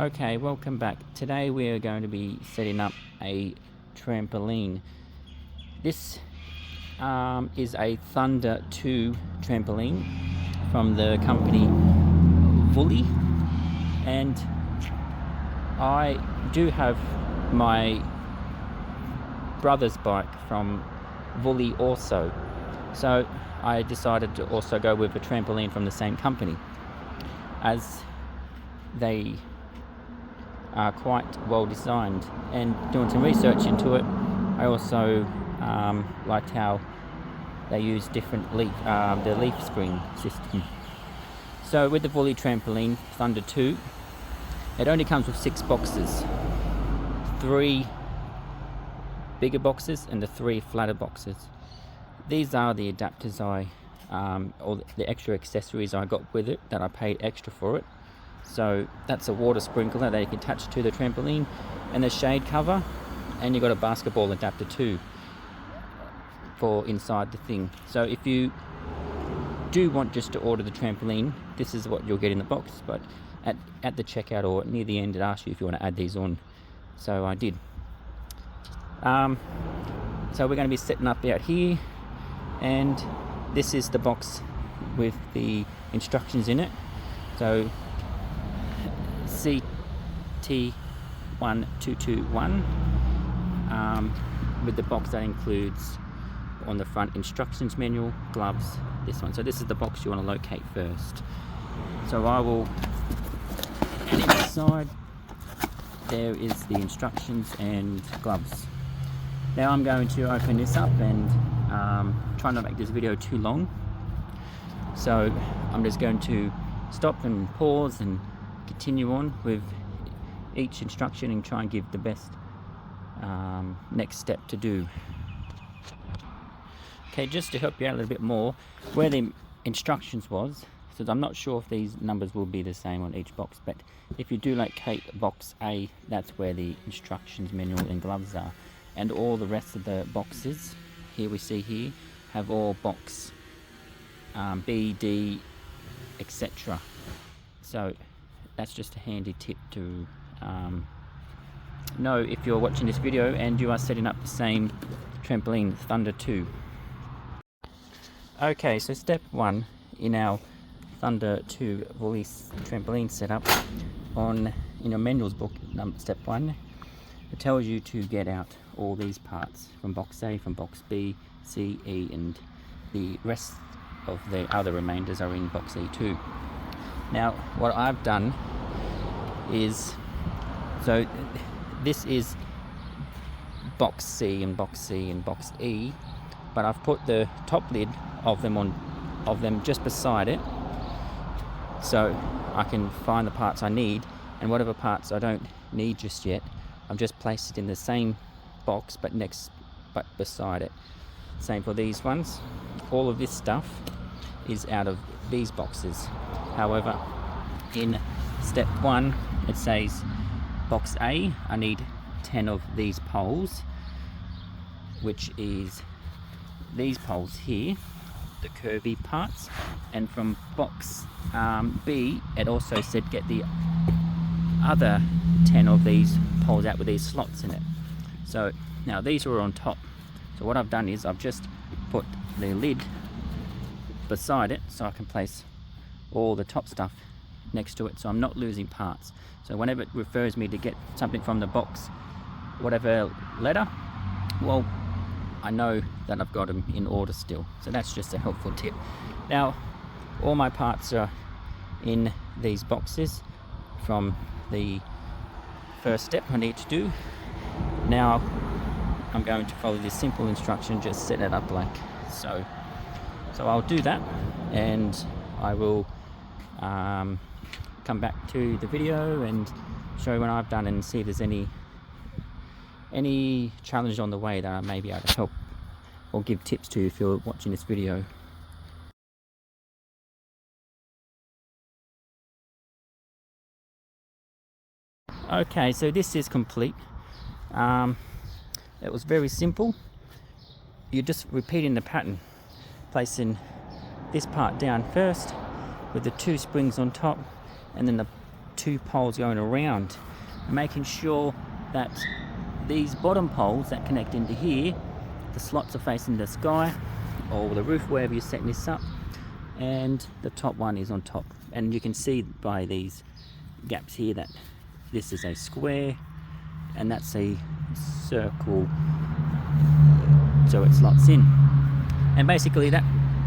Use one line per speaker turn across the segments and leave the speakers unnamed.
Okay, welcome back. Today we are going to be setting up a trampoline. This is a Thunder 2 trampoline from the company Vuly, and I do have my brother's bike from Vuly also, so I decided to also go with a trampoline from the same company, as they are quite well designed. And doing some research into it, I also liked how they use different the leaf spring system. So with the Vuly trampoline Thunder 2, it only comes with 6 boxes, 3 bigger boxes and the 3 flatter boxes. These are the adapters or the extra accessories I got with it, that I paid extra for it. So that's a water sprinkler that you can attach to the trampoline, and the shade cover, and you've got a basketball adapter too for inside the thing. So if you do want just to order the trampoline, this is what you'll get in the box, but at the checkout or near the end it asks you if you want to add these on, so I did. So we're going to be setting up out here, and this is the box with the instructions in it. So CT1221, with the box that includes on the front instructions manual, gloves, this one. So this is the box you want to locate first. So I will, inside there is the instructions and gloves. Now I'm going to open this up and try not to make this video too long, so I'm just going to stop and pause and continue on with each instruction and try and give the best next step to do. Okay, just to help you out a little bit more, where the instructions was, so I'm not sure if these numbers will be the same on each box, but if you do locate box A, that's where the instructions manual and gloves are, and all the rest of the boxes here we see here have all box B, D, etc. So that's just a handy tip to know if you're watching this video and you are setting up the same trampoline Thunder 2. Okay, so step 1 in our Thunder 2 Vuly trampoline setup, in your manuals book, step 1, it tells you to get out all these parts from box A, from box B, C, E, and the rest of the other remainders are in box E too. Now what I've done is, so this is box C and box C and box E, but I've put the top lid of them just beside it, so I can find the parts I need, and whatever parts I don't need just yet, I've just placed it in the same box but beside it. Same for these ones. All of this stuff is out of these boxes. However, in step 1 it says box A, I need 10 of these poles, which is these poles here, the curvy parts, and from box B it also said get the other 10 of these poles out with these slots in it. So now these are on top, so what I've done is I've just put the lid beside it so I can place all the top stuff next to it, so I'm not losing parts. So whenever it refers me to get something from the box, whatever letter, well, I know that I've got them in order still. So that's just a helpful tip. Now all my parts are in these boxes from the first step I need to do. Now I'm going to follow this simple instruction, just set it up like so. So I'll do that, and I will come back to the video and show you what I've done and see if there's any challenge on the way that I may be able to help or give tips to if you're watching this video. Okay, so this is complete. It was very simple. You're just repeating the pattern, placing this part down first with the 2 springs on top, and then the two poles going around, making sure that these bottom poles that connect into here, the slots are facing the sky or the roof, wherever you're setting this up, and the top one is on top. And you can see by these gaps here that this is a square and that's a circle, so it slots in. And basically that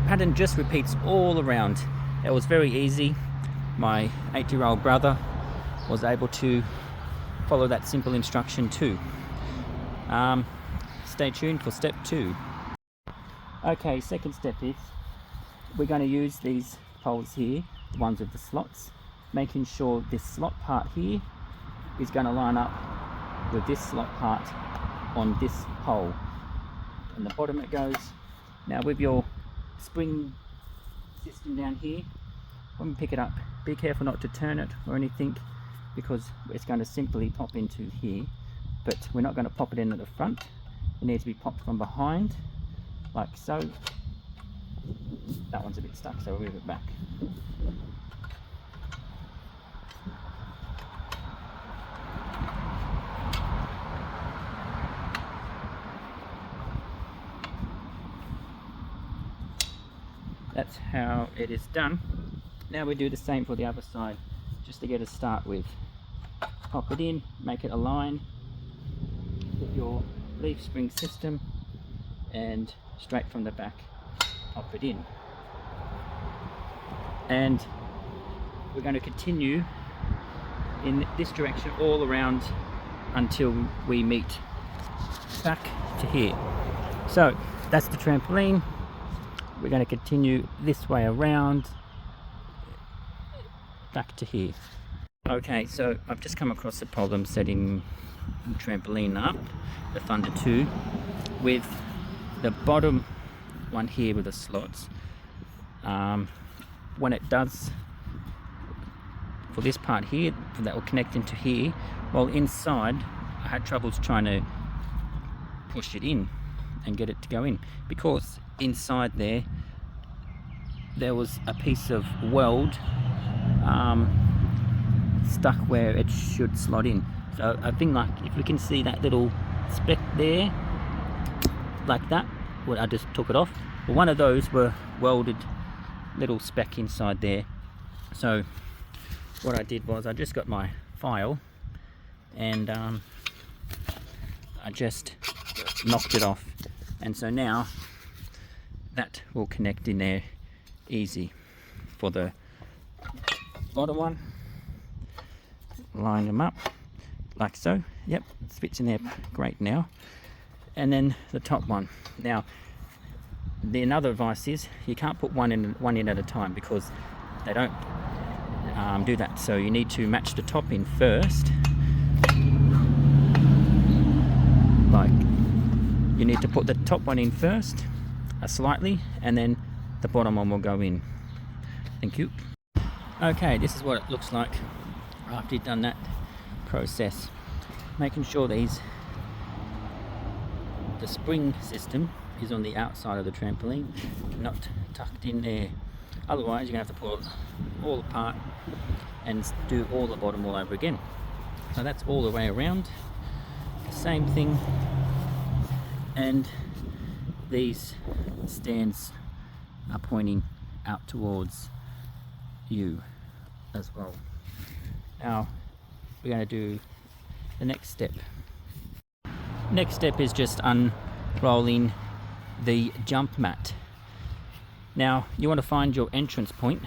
pattern just repeats all around. It was very easy. My 8-year-old brother was able to follow that simple instruction too. Stay tuned for step 2. Okay, second step is we're going to use these poles here, the ones with the slots, making sure this slot part here is going to line up with this slot part on this pole. And the bottom it goes. Now with your spring system down here, when we pick it up, be careful not to turn it or anything, because it's going to simply pop into here, but we're not going to pop it in at the front. It needs to be popped from behind, like so. That one's a bit stuck, so we'll move it back. That's how it is done. Now we do the same for the other side, just to get a start with. Pop it in, make it align with your leaf spring system, and straight from the back, pop it in. And we're going to continue in this direction all around until we meet back to here. So that's the trampoline. We're going to continue this way around back to here. Okay, so I've just come across a problem setting the trampoline up, the Thunder 2, with the bottom one here with the slots. When it does, for this part here, that will connect into here, while inside I had troubles trying to push it in and get it to go in, because inside there was a piece of weld stuck where it should slot in. So I think, like, if we can see that little speck there, like that, well, I just took it off. Well, one of those were welded little speck inside there. So what I did was I just got my file and I just knocked it off, and so now that will connect in there easy. For the bottom one, line them up like so. Yep, it fits in there great now. And then the top one. Now, another advice is you can't put one in at a time, because they don't do that. So you need to match the top in first. Like, you need to put the top one in first, slightly, and then the bottom one will go in. Thank you. Okay, this is what it looks like after you've done that process. Making sure the spring system is on the outside of the trampoline, not tucked in there. Otherwise you're going to have to pull it all apart and do all the bottom all over again. So that's all the way around, same thing. And these stands are pointing out towards you as well. Now we're going to do the next step. Next step is just unrolling the jump mat. Now you want to find your entrance point,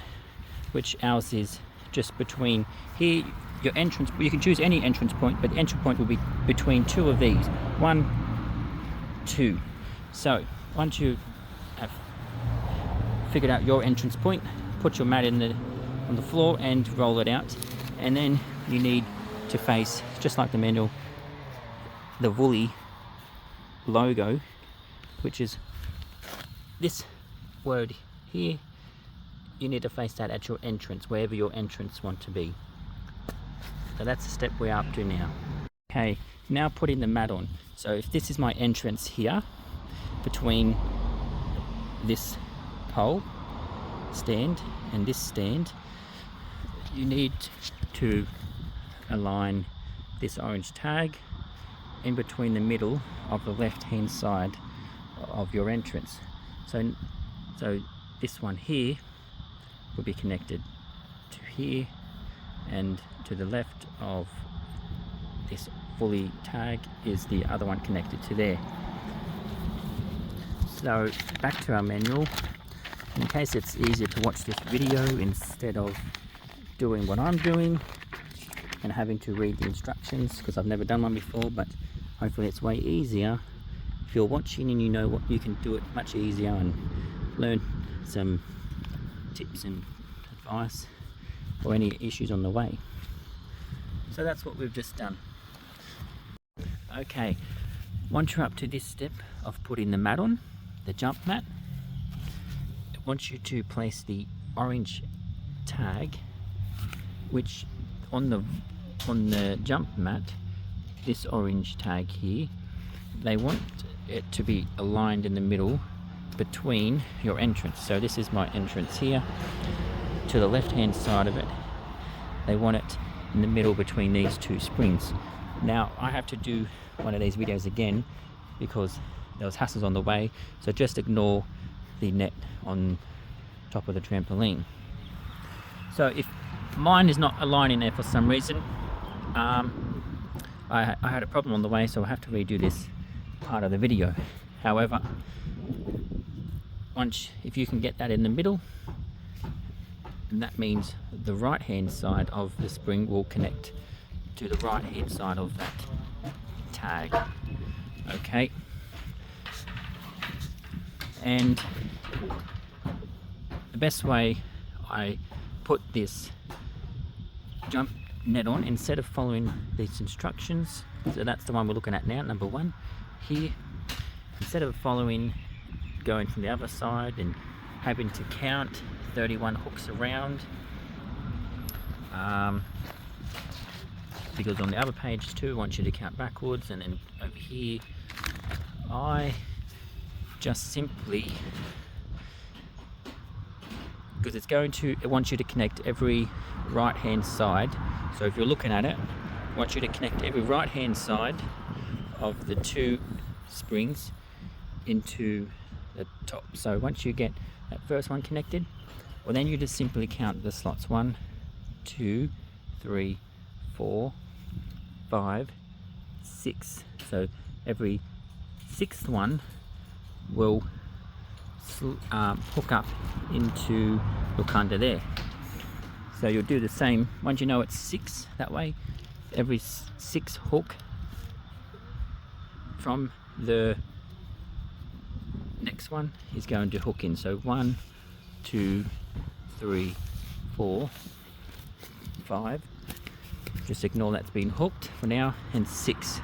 which ours is just between here. Your entrance, you can choose any entrance point, but the entrance point will be between two of these. 1, 2. So once you have figured out your entrance point, put your mat on the floor and roll it out. And then you need to face, just like the manual, the Vuly logo, which is this word here. You need to face that at your entrance, wherever your entrance want to be. So that's the step we're up to now. Okay, now putting the mat on. So if this is my entrance here, between this pole stand and this stand, you need to align this orange tag in between the middle of the left hand side of your entrance. So this one here will be connected to here, and to the left of this Vuly tag is the other one connected to there. So back to our manual. In case it's easier to watch this video instead of doing what I'm doing and having to read the instructions, because I've never done one before, but hopefully it's way easier. If you're watching and you know what, you can do it much easier and learn some tips and advice or any issues on the way. So that's what we've just done. Okay, once you're up to this step of putting the mat on, the jump mat, it wants you to place the orange tag, which on the jump mat, this orange tag here, they want it to be aligned in the middle between your entrance. So this is my entrance here. To the left hand side of it, they want it in the middle between these two springs. Now I have to do one of these videos again because there was hassles on the way, so just ignore the net on top of the trampoline. So if mine is not aligning there for some reason, I had a problem on the way, so I have to redo this part of the video. However, if you can get that in the middle, and that means the right hand side of the spring will connect to the right hand side of that tag. Okay, and the best way I put this jump net on, instead of following these instructions, so that's the one we're looking at now, number 1 here, instead of going from the other side and having to count 31 hooks around, because on the other page too, I want you to count backwards, and then over here I just simply, because it wants you to connect every right hand side. So if you're looking at it, I want you to connect every right hand side of the two springs into the top. So once you get that first one connected, well, then you just simply count the slots 1, 2, 3, 4, 5, 6. So every 6th one will hook up into look under there. So you'll do the same once you know it's 6 that way. Every 6 hook from the next one is going to hook in. So 1, 2, 3, 4, 5. Just ignore that's been hooked for now, and 6.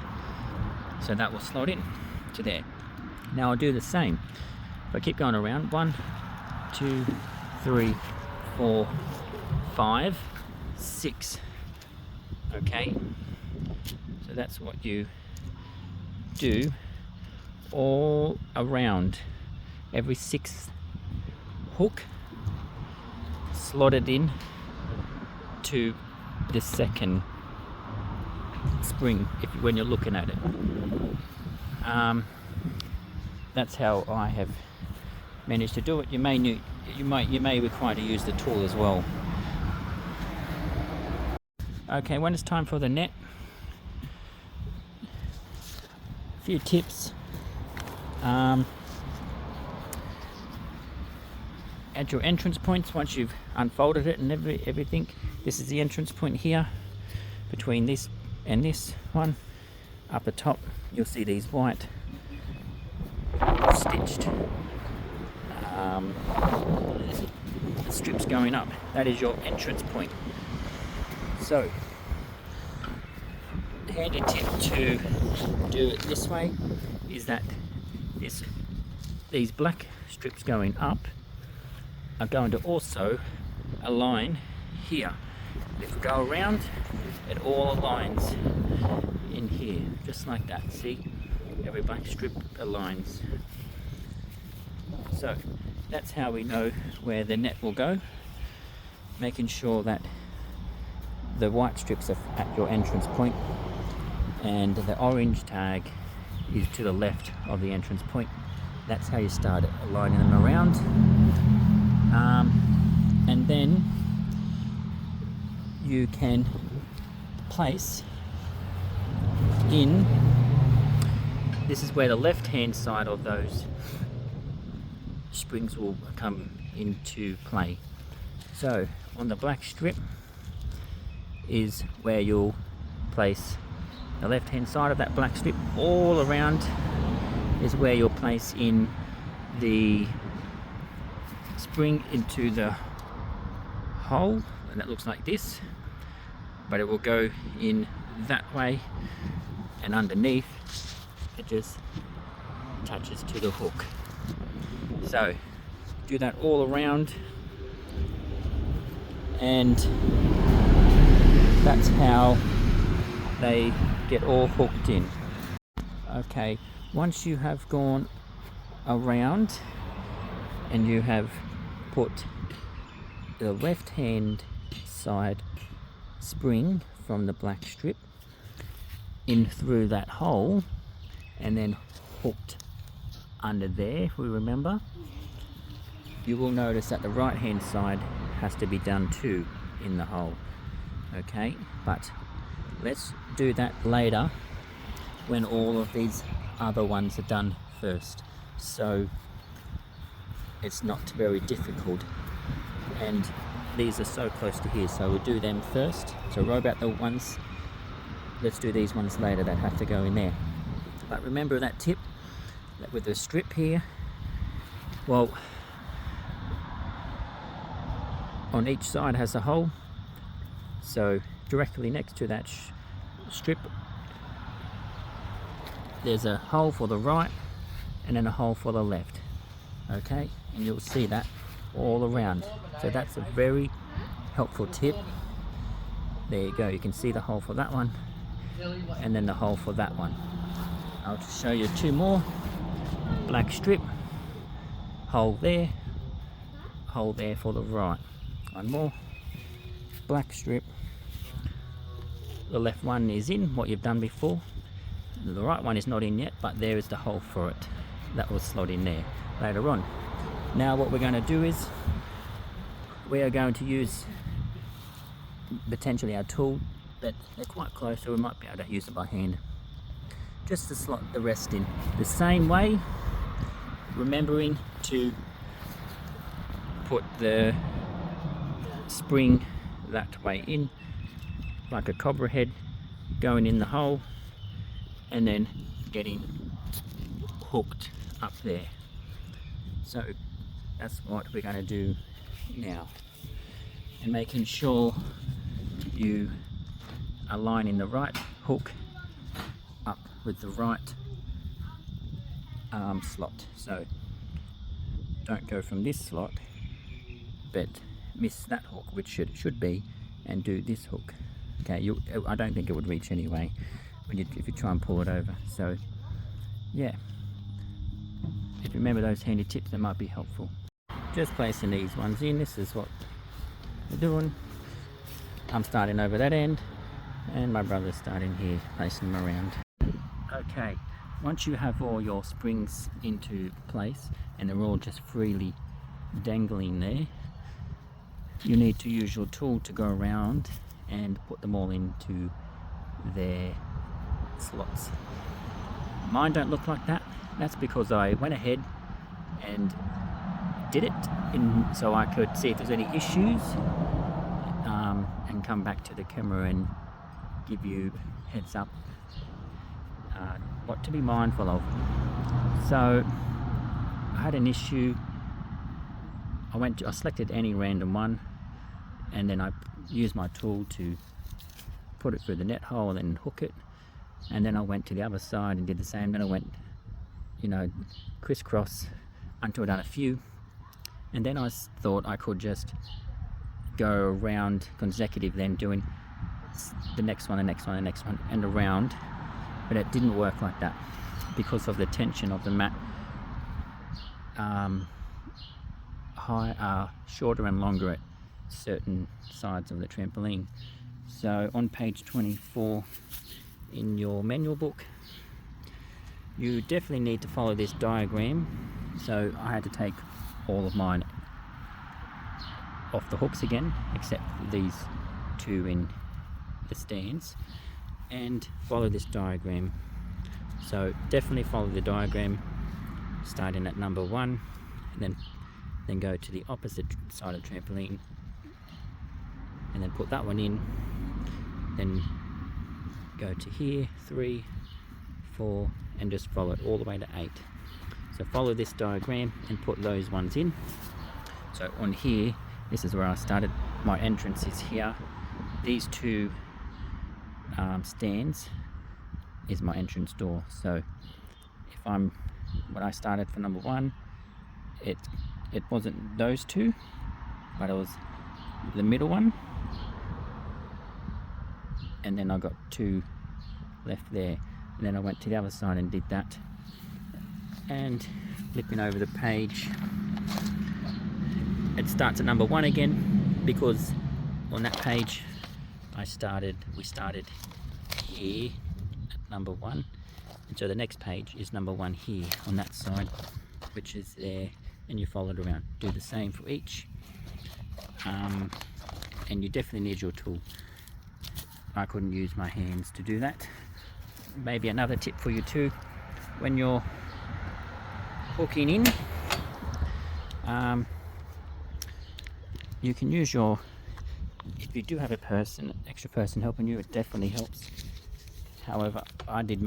So that will slot in to there. Now I'll do the same. If I keep going around, 1, 2, 3, 4, 5, 6. Okay, so that's what you do all around. Every 6th hook slotted in to the second spring when you're looking at it. That's how I have managed to do it. You may require to use the tool as well. Okay, when it's time for the net, a few tips. At your entrance points, once you've unfolded it and everything, this is the entrance point here. Between this and this one, up the top, you'll see these white stitched strips going up. That is your entrance point. So, the handy tip to do it this way is that these black strips going up are going to also align here. If we go around, it all aligns in here, just like that. See, every black strip aligns. So that's how we know where the net will go, making sure that the white strips are at your entrance point, and the orange tag is to the left of the entrance point. That's how you start lining them around. And then you can place in, this is where the left hand side of those springs will come into play. So on the black strip is where you'll place the left hand side of that black strip. All around is where you'll place in the spring into the hole, and that looks like this, but it will go in that way, and underneath it just touches to the hook. So do that all around, and that's how they get all hooked in. Okay, once you have gone around and you have put the left hand side spring from the black strip in through that hole and then hooked under there, if we remember, you will notice that the right hand side has to be done too in the hole. Okay, but let's do that later when all of these other ones are done first, so it's not very difficult, and these are so close to here, so we'll do them first. So row about the ones, let's do these ones later that have to go in there. But remember that tip, that with the strip here, well, on each side has a hole, so directly next to that strip there's a hole for the right and then a hole for the left. Okay, and you'll see that all around, so that's a very helpful tip. There you go, you can see the hole for that one and then the hole for that one. I'll just show you two more. Black strip, hole there for the right. One more, black strip, the left one is in, what you've done before. The right one is not in yet, but there is the hole for it. That will slot in there later on. Now what we're going to do is we are going to use potentially our tool, but they're quite close, so we might be able to use it by hand just to slot the rest in the same way, remembering to put the spring that way in like a cobra head, going in the hole and then getting hooked up there. So that's what we're going to do now, and making sure you are lining the right hook up with the right arm slot. So don't go from this slot but miss that hook, which it should be, and do this hook. Okay, I don't think it would reach anyway if you try and pull it over. So yeah, if you remember those handy tips, that might be helpful. Just placing these ones in, this is what we're doing. I'm starting over that end and my brother's starting here, placing them around. Okay, once you have all your springs into place and they're all just freely dangling there, you need to use your tool to go around and put them all into their slots. Mine don't look like that. That's because I went ahead and did it so I could see if there's any issues, and come back to the camera and give you heads up what to be mindful of. So I had an issue. I selected any random one, and then I used my tool to put it through the net hole and then hook it, and then I went to the other side and did the same. Then I went, crisscross until I'd done a few, and then I thought I could just go around consecutive, then doing the next one, the next one, the next one, and around. But it didn't work like that because of the tension of the mat. Shorter and longer at certain sides of the trampoline. So on page 24 in your manual book, you definitely need to follow this diagram. So I had to take all of mine off the hooks again, except these two in the stands, and follow this diagram. So definitely follow the diagram, starting at number 1, and then go to the opposite side of the trampoline, and then put that one in, then go to here, 3, 4, and just follow it all the way to 8. So follow this diagram and put those ones in. So on here, this is where I started. My entrance is here. These two stands is my entrance door. So if when I started for number 1, it wasn't those two, but it was the middle one, and then I got 2 left there, and then I went to the other side and did that. And flipping over the page, it starts at number 1 again, because on that page we started here at number 1, and so the next page is number 1 here on that side, which is there, and you follow it around. Do the same for each, and you definitely need your tool. I couldn't use my hands to do that. Maybe another tip for you too, when you're hooking in, you can use if you do have extra person helping you, it definitely helps. However, I did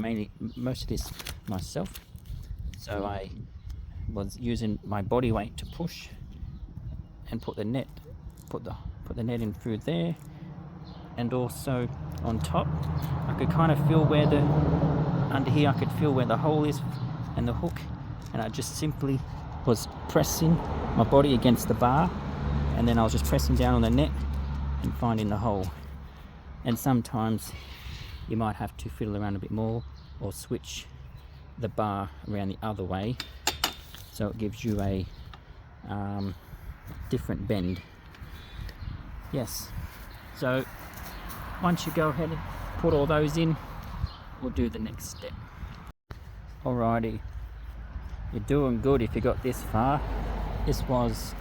most of this myself, so I was using my body weight to push and put the net in through there, and also on top I could kind of feel where under here I could feel where the hole is and the hook, and I just simply was pressing my body against the bar, and then I was just pressing down on the net and finding the hole. And sometimes you might have to fiddle around a bit more or switch the bar around the other way, so it gives you a different bend. Yes, so once you go ahead and put all those in, we'll do the next step. Alrighty, you're doing good if you got this far. This was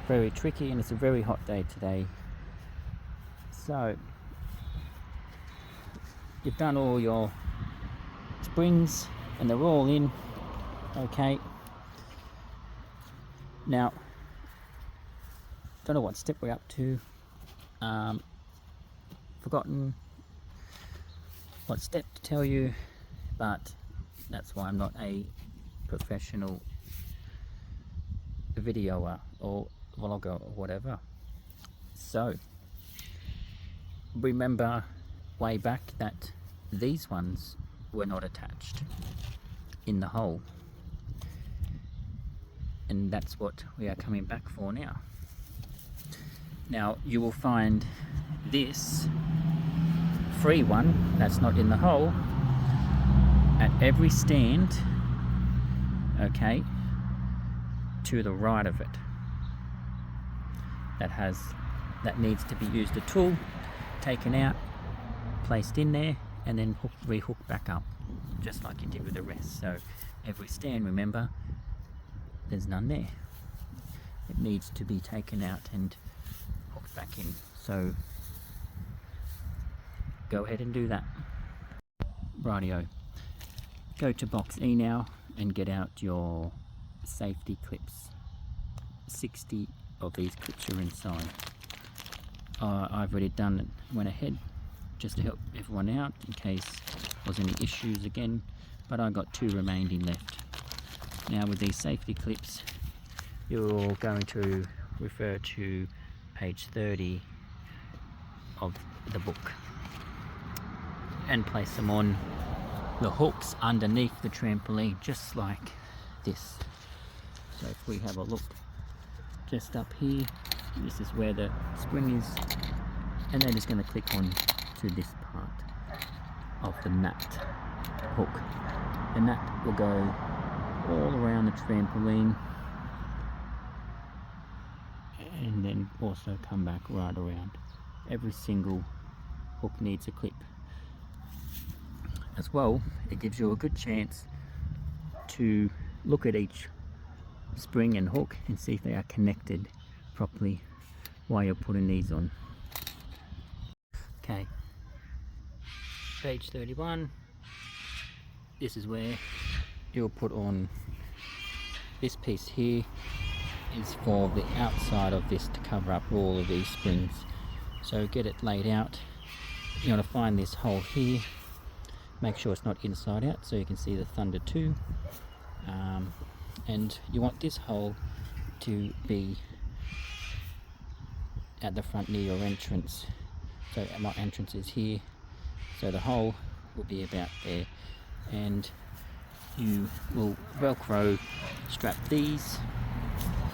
very tricky, and it's a very hot day today. So you've done all your springs and they're all in. Okay, now don't know what step we're up to. Forgotten what step to tell you, but that's why I'm not a professional videoer or vlogger or whatever. So remember way back that these ones were not attached in the hole, and that's what we are coming back for now. Now you will find this free one that's not in the hole at every stand, okay, to the right of it, that needs to be used. A tool taken out, placed in there, and then re-hooked back up, just like you did with the rest. So every stand, remember, there's none there. It needs to be taken out and hooked back in. So go ahead and do that. Rightio. Go to box E now and get out your safety clips. 60 of these clips are inside. I've already went ahead just to help everyone out in case there was any issues again, but I got 2 remaining left. Now with these safety clips, you're going to refer to page 30 of the book and place them on the hooks underneath the trampoline, just like this. So if we have a look just up here, this is where the spring is, and then it's going to click on to this part of the nut hook. The nut will go all around the trampoline and then also come back right around every single hook needs a clip. As well, it gives you a good chance to look at each spring and hook and see if they are connected properly while you're putting these on. Okay, page 31. This is where you'll put on this piece here. Is for the outside of this to cover up all of these springs. So get it laid out. You want to find this hole here, make sure it's not inside out so you can see the Thunder 2, and you want this hole to be at the front near your entrance. So my entrance is here, so the hole will be about there, and you will velcro strap these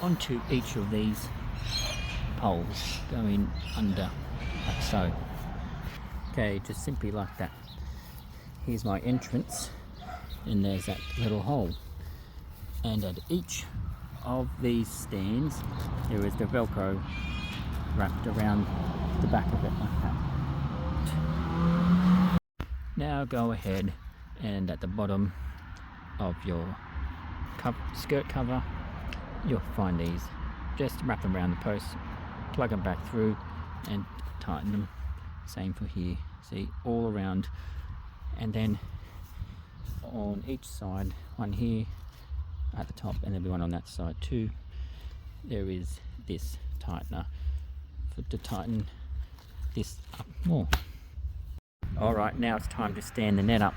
onto each of these poles, going under like so. Okay, just simply like that. Here's my entrance, and there's that little hole, and at each of these stands there is the velcro wrapped around the back of it like that. Now go ahead and at the bottom of your skirt cover, you'll find these. Just wrap them around the post, plug them back through and tighten them. Same for here, see, all around. And then on each side, one here at the top and there'll be one on that side too, there is this tightener to tighten this up more. Alright, now it's time to stand the net up.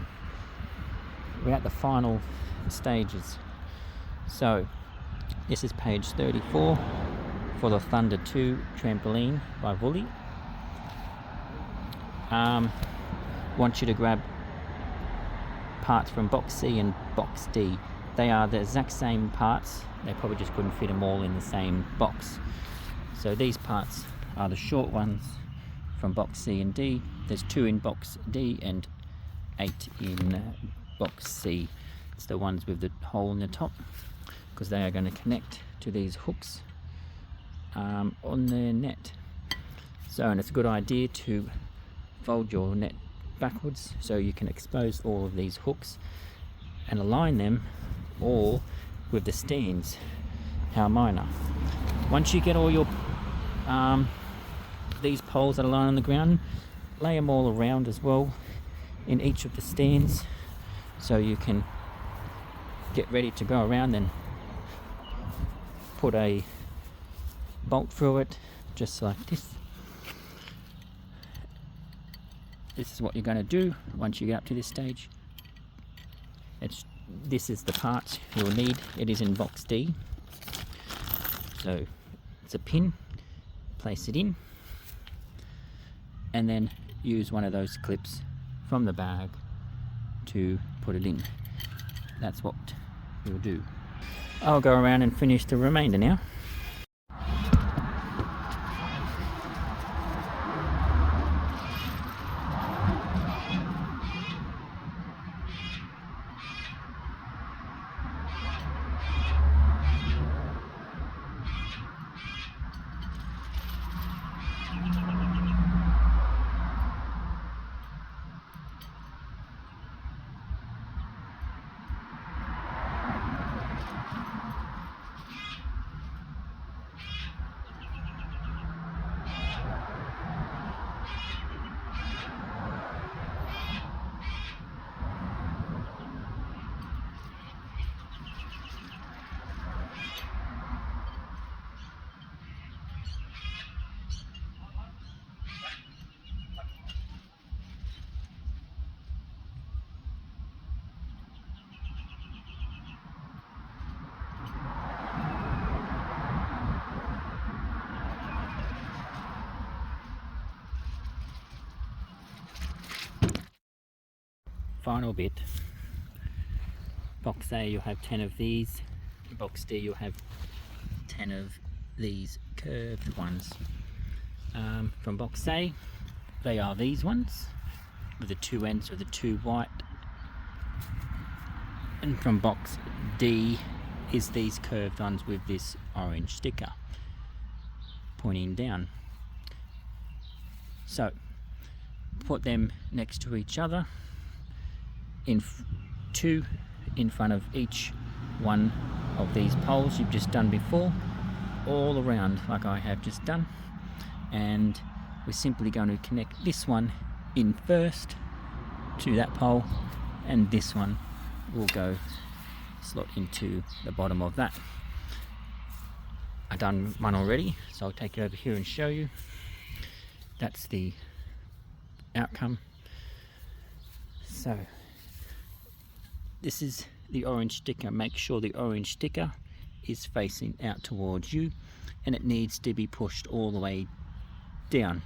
We're at the final stages. So this is page 34 for the Thunder 2 Trampoline by Vuly. Want you to grab parts from box C and box D. They are the exact same parts, they probably just couldn't fit them all in the same box. So these parts are the short ones from box C and D. There's 2 in box D and 8 in box C. It's the ones with the hole in the top, because they are going to connect to these hooks on the net. So, and it's a good idea to fold your net backwards so you can expose all of these hooks and align them all with the stands, how mine are. Once you get all your these poles that are lying on the ground, lay them all around as well in each of the stands so you can get ready to go around and put a bolt through it just like this. This is what you're going to do once you get up to this stage. This is the parts you'll need. It is in box D. So it's a pin, place it in, and then use one of those clips from the bag to put it in. That's what we'll do. I'll go around and finish the remainder now. Final bit. Box A, you'll have 10 of these. Box D, you'll have 10 of these curved ones. From box A, they are these ones with the 2 ends of the 2 white, and from box D is these curved ones with this orange sticker pointing down. So put them next to each other, two in front of each one of these poles you've just done before, all around like I have just done. And we're simply going to connect this one in first to that pole, and this one will go slot into the bottom of that. I've done one already, so I'll take it over here and show you. That's the outcome. So this is the orange sticker. Make sure the orange sticker is facing out towards you, and it needs to be pushed all the way down.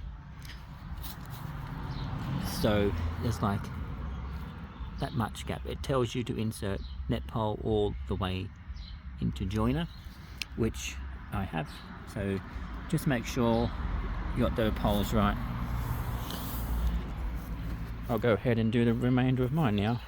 So there's like that much gap. It tells you to insert net pole all the way into joiner, which I have. So just make sure you got the poles right. I'll go ahead and do the remainder of mine now.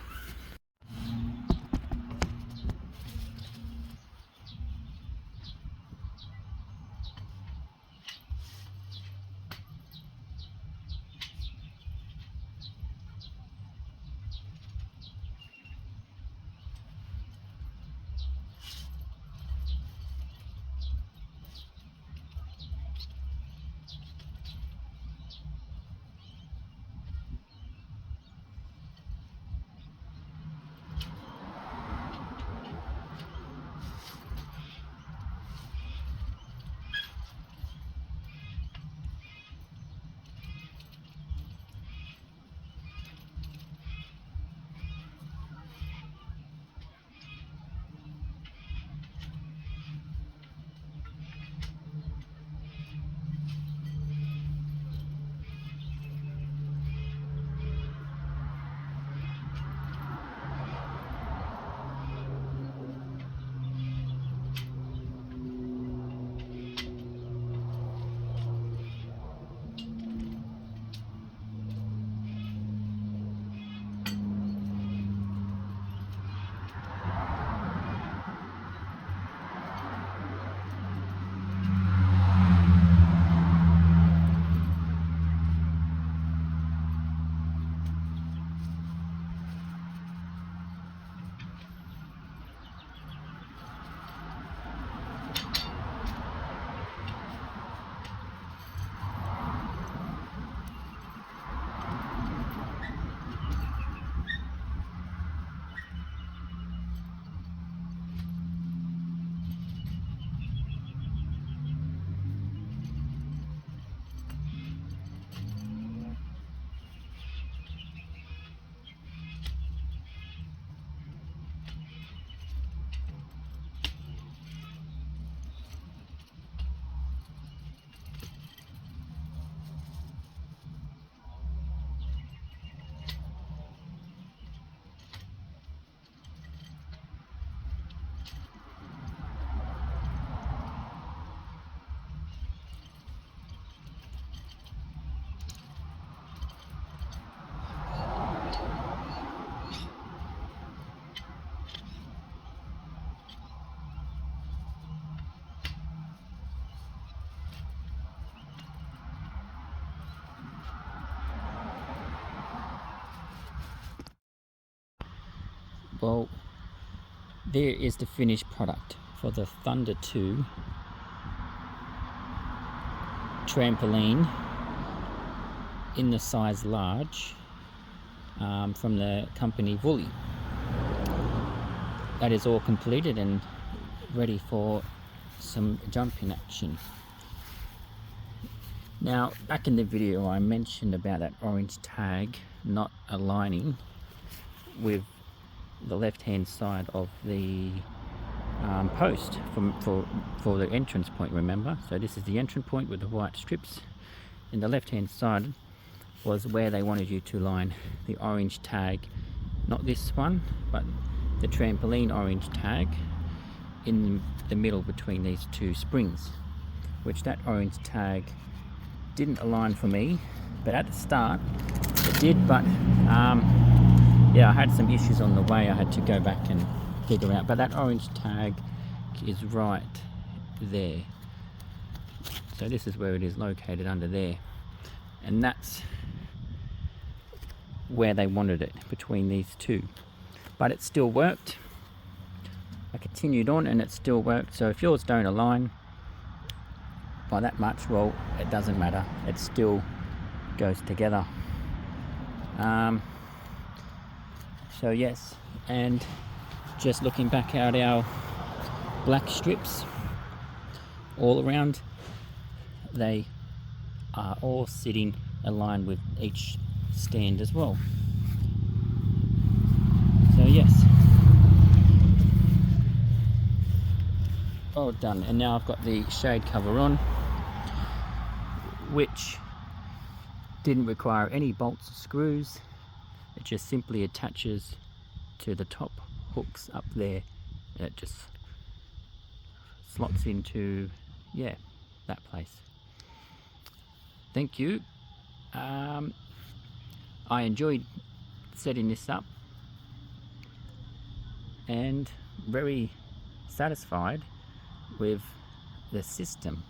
Well, there is the finished product for the Thunder 2 trampoline in the size large from the company Vuly. That is all completed and ready for some jumping action. Now, back in the video I mentioned about that orange tag not aligning with the left hand side of the post for the entrance point, remember? So this is the entrance point with the white strips, and the left hand side was where they wanted you to line the orange tag, not this one but the trampoline orange tag, in the middle between these two springs, which that orange tag didn't align for me, but at the start it did. But yeah, I had some issues on the way I had to go back and figure out, but that orange tag is right there. So this is where it is located, under there, and that's where they wanted it, between these two, but it still worked. I continued on and it still worked. So if yours don't align by that much, well, it doesn't matter, it still goes together. So yes, and just looking back at our black strips all around, they are all sitting aligned with each stand as well. So yes, all done. And now I've got the shade cover on, which didn't require any bolts or screws. It just simply attaches to the top hooks up there, and it just slots into, yeah, that place. Thank you. I enjoyed setting this up and very satisfied with the system,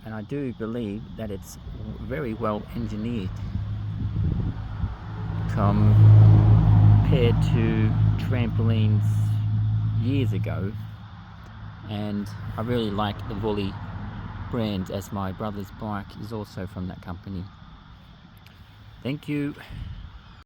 and I do believe that it's very well engineered compared to trampolines years ago. And I really like the Vuly brand, as my brother's bike is also from that company. Thank you.